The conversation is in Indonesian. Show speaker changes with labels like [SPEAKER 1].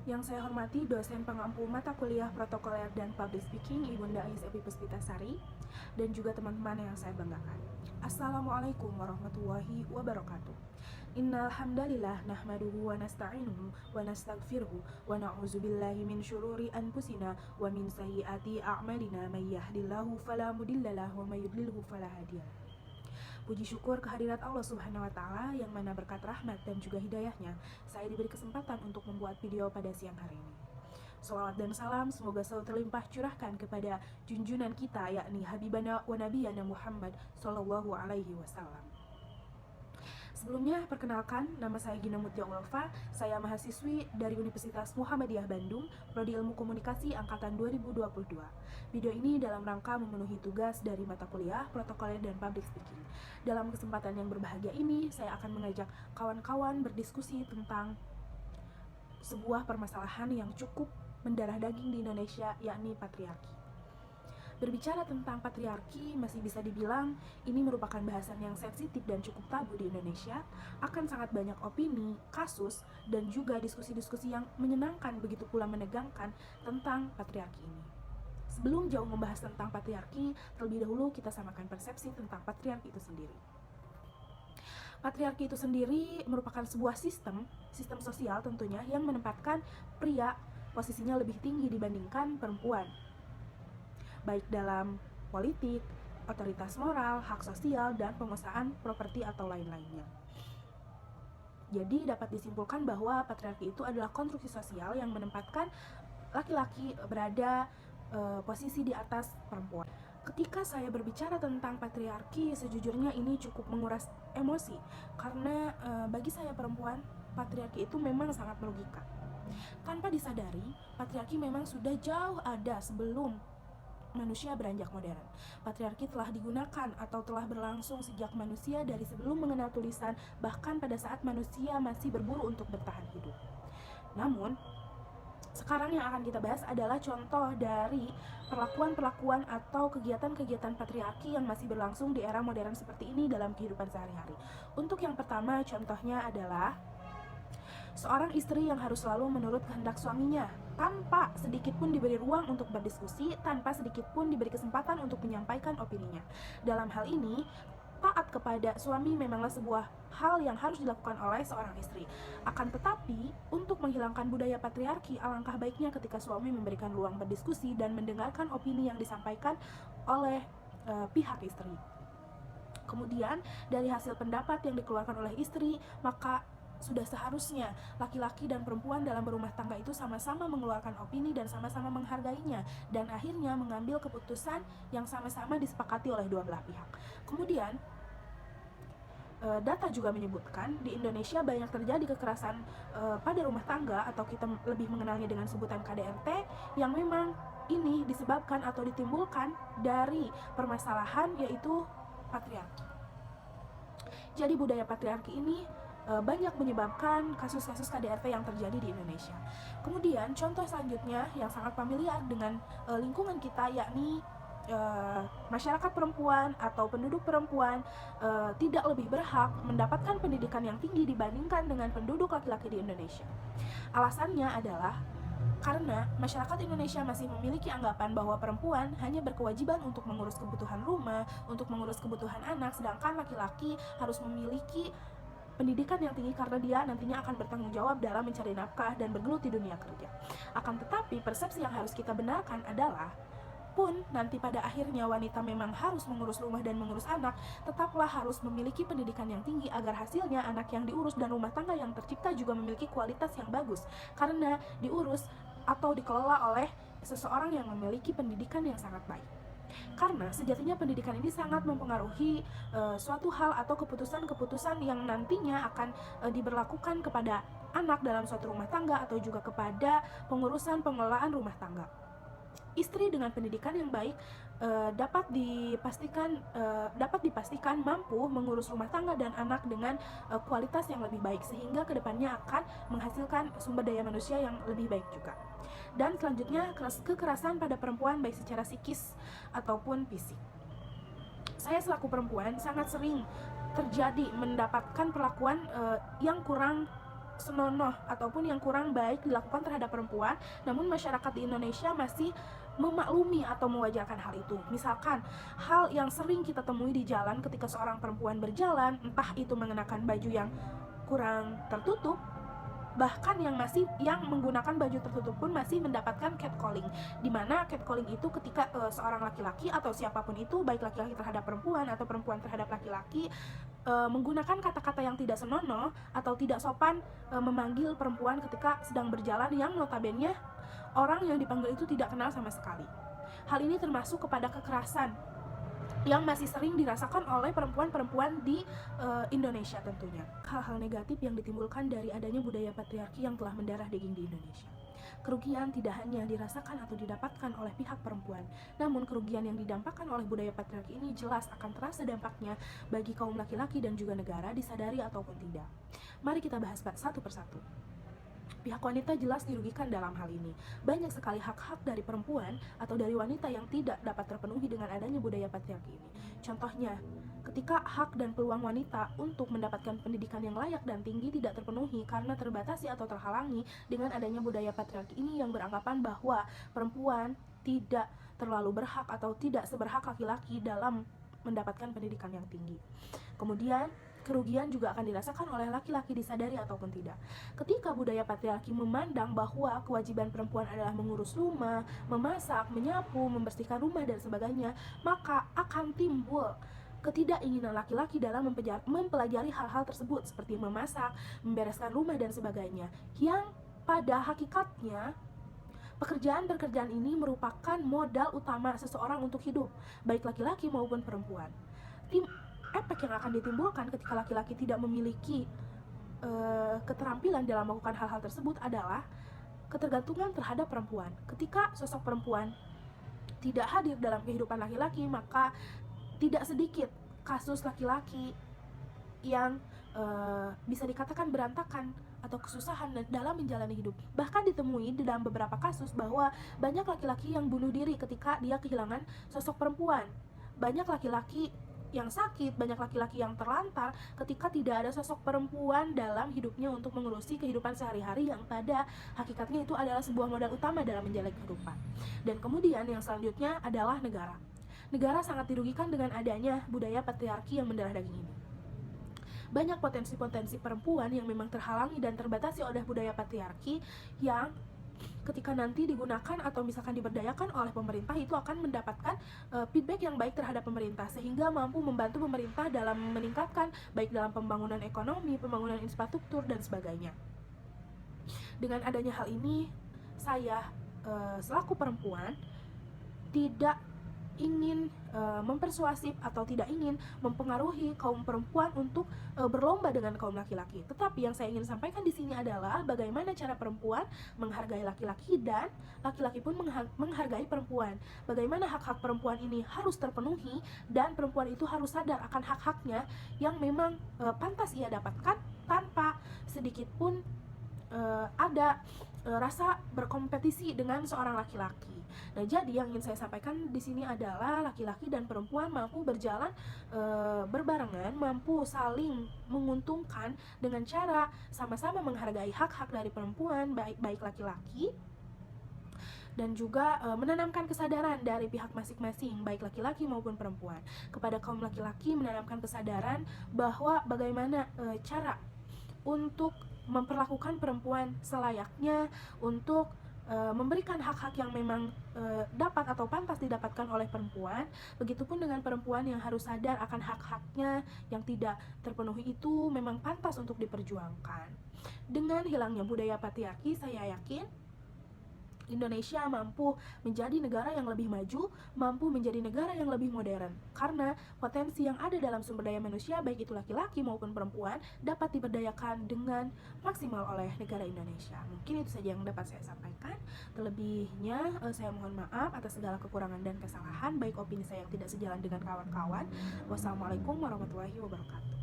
[SPEAKER 1] Yang saya hormati dosen pengampu mata kuliah protokoler dan public speaking Ibunda Ais Epi Puspitasari, dan juga teman-teman yang saya banggakan. Assalamualaikum warahmatullahi wabarakatuh. Innal hamdalillah nahmaduhu wa nasta'inuhu wa nastaghfiruhu wa na'udzubillahi min syururi anfusina wa min sayyiati a'malina may yahdihillahu fala mudhillalah wa may yudlilhu fala hadiyalah. Puji syukur kehadirat Allah Subhanahu wa Ta'ala yang mana berkat rahmat dan juga hidayahnya saya diberi kesempatan untuk membuat video pada siang hari ini. Salawat dan salam semoga selalu terlimpah curahkan kepada junjungan kita, yakni Habibana wa Nabiyana Muhammad Sallallahu Alaihi Wasallam. Sebelumnya, perkenalkan, nama saya Gina Mutia Ulfa, saya mahasiswi dari Universitas Muhammadiyah Bandung, Prodi Ilmu Komunikasi Angkatan 2022. Video ini dalam rangka memenuhi tugas dari mata kuliah, protokoler, dan public speaking. Dalam kesempatan yang berbahagia ini, saya akan mengajak kawan-kawan berdiskusi tentang sebuah permasalahan yang cukup mendarah daging di Indonesia, yakni patriarki. Berbicara tentang patriarki, masih bisa dibilang ini merupakan bahasan yang sensitif dan cukup tabu di Indonesia. Akan sangat banyak opini, kasus, dan juga diskusi-diskusi yang menyenangkan begitu pula menegangkan tentang patriarki ini. Sebelum jauh membahas tentang patriarki, terlebih dahulu kita samakan persepsi tentang patriarki itu sendiri. Patriarki itu sendiri merupakan sebuah sistem sosial tentunya yang menempatkan pria posisinya lebih tinggi dibandingkan perempuan, baik dalam politik, otoritas moral, hak sosial, dan penguasaan properti atau lain-lainnya. Jadi dapat disimpulkan bahwa patriarki itu adalah konstruksi sosial yang menempatkan laki-laki berada posisi di atas perempuan. Ketika saya berbicara tentang patriarki, sejujurnya ini cukup menguras emosi, karena bagi saya perempuan, patriarki itu memang sangat merugikan. Tanpa disadari, patriarki memang sudah jauh ada sebelum manusia beranjak modern. Patriarki telah digunakan atau telah berlangsung sejak manusia dari sebelum mengenal tulisan, bahkan pada saat manusia masih berburu untuk bertahan hidup. Namun, sekarang yang akan kita bahas adalah contoh dari perlakuan-perlakuan atau kegiatan-kegiatan patriarki yang masih berlangsung di era modern seperti ini dalam kehidupan sehari-hari. Untuk yang pertama, contohnya adalah seorang istri yang harus selalu menurut kehendak suaminya, tanpa sedikit pun diberi ruang untuk berdiskusi, tanpa sedikit pun diberi kesempatan untuk menyampaikan opininya. Dalam hal ini, taat kepada suami memanglah sebuah hal yang harus dilakukan oleh seorang istri. Akan tetapi, untuk menghilangkan budaya patriarki, alangkah baiknya ketika suami memberikan ruang berdiskusi dan mendengarkan opini yang disampaikan oleh pihak istri. Kemudian, dari hasil pendapat yang dikeluarkan oleh istri, maka sudah seharusnya laki-laki dan perempuan dalam berumah tangga itu sama-sama mengeluarkan opini dan sama-sama menghargainya, dan akhirnya mengambil keputusan yang sama-sama disepakati oleh dua belah pihak. Kemudian data juga menyebutkan di Indonesia banyak terjadi kekerasan pada rumah tangga, atau kita lebih mengenalnya dengan sebutan KDRT, yang memang ini disebabkan atau ditimbulkan dari permasalahan yaitu patriarki. Jadi budaya patriarki ini banyak menyebabkan kasus-kasus KDRT yang terjadi di Indonesia. Kemudian contoh selanjutnya yang sangat familiar dengan lingkungan kita, yakni masyarakat perempuan atau penduduk perempuan tidak lebih berhak mendapatkan pendidikan yang tinggi dibandingkan dengan penduduk laki-laki di Indonesia. Alasannya adalah karena masyarakat Indonesia masih memiliki anggapan bahwa perempuan hanya berkewajiban untuk mengurus kebutuhan rumah, untuk mengurus kebutuhan anak, sedangkan laki-laki harus memiliki pendidikan yang tinggi karena dia nantinya akan bertanggung jawab dalam mencari nafkah dan bergelut di dunia kerja. Akan tetapi, persepsi yang harus kita benarkan adalah, pun nanti pada akhirnya wanita memang harus mengurus rumah dan mengurus anak, tetaplah harus memiliki pendidikan yang tinggi agar hasilnya anak yang diurus dan rumah tangga yang tercipta juga memiliki kualitas yang bagus, karena diurus atau dikelola oleh seseorang yang memiliki pendidikan yang sangat baik. Karena sejatinya pendidikan ini sangat mempengaruhi suatu hal atau keputusan-keputusan yang nantinya akan diberlakukan kepada anak dalam suatu rumah tangga atau juga kepada pengurusan pengelolaan rumah tangga. Istri dengan pendidikan yang baik dapat dipastikan mampu mengurus rumah tangga dan anak dengan kualitas yang lebih baik, sehingga kedepannya akan menghasilkan sumber daya manusia yang lebih baik juga. Dan selanjutnya, kekerasan pada perempuan baik secara psikis ataupun fisik. Saya selaku perempuan sangat sering terjadi mendapatkan perlakuan yang kurang senonoh ataupun yang kurang baik dilakukan terhadap perempuan, namun masyarakat di Indonesia masih memaklumi atau mewajarkan hal itu. Misalkan hal yang sering kita temui di jalan ketika seorang perempuan berjalan, entah itu mengenakan baju yang kurang tertutup, bahkan yang menggunakan baju tertutup pun masih mendapatkan catcalling, di mana catcalling itu ketika seorang laki-laki atau siapapun itu, baik laki-laki terhadap perempuan atau perempuan terhadap laki-laki, menggunakan kata-kata yang tidak senonoh atau tidak sopan memanggil perempuan ketika sedang berjalan, yang notabene orang yang dipanggil itu tidak kenal sama sekali. Hal ini termasuk kepada kekerasan yang masih sering dirasakan oleh perempuan-perempuan di Indonesia tentunya. Hal-hal negatif yang ditimbulkan dari adanya budaya patriarki yang telah mendarah daging di Indonesia. Kerugian tidak hanya dirasakan atau didapatkan oleh pihak perempuan, namun kerugian yang didampakkan oleh budaya patriarki ini jelas akan terasa dampaknya bagi kaum laki-laki dan juga negara, disadari ataupun tidak. Mari kita bahas satu persatu. Pihak wanita jelas dirugikan dalam hal ini. Banyak sekali hak-hak dari perempuan atau dari wanita yang tidak dapat terpenuhi dengan adanya budaya patriarki ini. Contohnya, ketika hak dan peluang wanita untuk mendapatkan pendidikan yang layak dan tinggi tidak terpenuhi karena terbatasi atau terhalangi dengan adanya budaya patriarki ini yang beranggapan bahwa perempuan tidak terlalu berhak atau tidak seberhak laki-laki dalam mendapatkan pendidikan yang tinggi. Kemudian, kerugian juga akan dirasakan oleh laki-laki, disadari ataupun tidak. Ketika budaya patriarki memandang bahwa kewajiban perempuan adalah mengurus rumah, memasak, menyapu, membersihkan rumah dan sebagainya, maka akan timbul ketidakinginan laki-laki dalam mempelajari hal-hal tersebut seperti memasak, membereskan rumah dan sebagainya, yang pada hakikatnya pekerjaan-pekerjaan ini merupakan modal utama seseorang untuk hidup, baik laki-laki maupun perempuan. Efek yang akan ditimbulkan ketika laki-laki tidak memiliki keterampilan dalam melakukan hal-hal tersebut adalah ketergantungan terhadap perempuan. Ketika sosok perempuan tidak hadir dalam kehidupan laki-laki, maka tidak sedikit kasus laki-laki yang bisa dikatakan berantakan atau kesusahan dalam menjalani hidup. Bahkan ditemui dalam beberapa kasus bahwa banyak laki-laki yang bunuh diri ketika dia kehilangan sosok perempuan. Banyak laki-laki yang sakit, banyak laki-laki yang terlantar ketika tidak ada sosok perempuan dalam hidupnya untuk mengurusi kehidupan sehari-hari yang pada hakikatnya itu adalah sebuah modal utama dalam menjalani kehidupan. Dan kemudian yang selanjutnya adalah negara. Negara sangat dirugikan dengan adanya budaya patriarki yang mendarah daging ini. Banyak potensi-potensi perempuan yang memang terhalangi dan terbatasi oleh budaya patriarki yang ketika nanti digunakan atau misalkan diberdayakan oleh pemerintah, itu akan mendapatkan feedback yang baik terhadap pemerintah, sehingga mampu membantu pemerintah dalam meningkatkan baik dalam pembangunan ekonomi, pembangunan infrastruktur dan sebagainya. Dengan adanya hal ini, saya selaku perempuan tidak ingin mempersuasif atau tidak ingin mempengaruhi kaum perempuan untuk berlomba dengan kaum laki-laki. Tetapi yang saya ingin sampaikan di sini adalah bagaimana cara perempuan menghargai laki-laki dan laki-laki pun menghargai perempuan. Bagaimana hak-hak perempuan ini harus terpenuhi dan perempuan itu harus sadar akan hak-haknya yang memang pantas ia dapatkan tanpa sedikit pun ada rasa berkompetisi dengan seorang laki-laki. Nah, jadi yang ingin saya sampaikan di sini adalah laki-laki dan perempuan mampu berjalan berbarengan, mampu saling menguntungkan dengan cara sama-sama menghargai hak-hak dari perempuan, baik laki-laki, dan juga menanamkan kesadaran dari pihak masing-masing, baik laki-laki maupun perempuan. Kepada kaum laki-laki menanamkan kesadaran bahwa bagaimana cara untuk memperlakukan perempuan selayaknya, untuk memberikan hak-hak yang memang dapat atau pantas didapatkan oleh perempuan. Begitupun dengan perempuan yang harus sadar akan hak-haknya yang tidak terpenuhi itu memang pantas untuk diperjuangkan. Dengan hilangnya budaya patriarki, saya yakin Indonesia mampu menjadi negara yang lebih maju, mampu menjadi negara yang lebih modern, karena potensi yang ada dalam sumber daya manusia, baik itu laki-laki maupun perempuan, dapat diberdayakan dengan maksimal oleh negara Indonesia. Mungkin itu saja yang dapat saya sampaikan. Terlebihnya saya mohon maaf atas segala kekurangan dan kesalahan, baik opini saya yang tidak sejalan dengan kawan-kawan. Wassalamualaikum warahmatullahi wabarakatuh.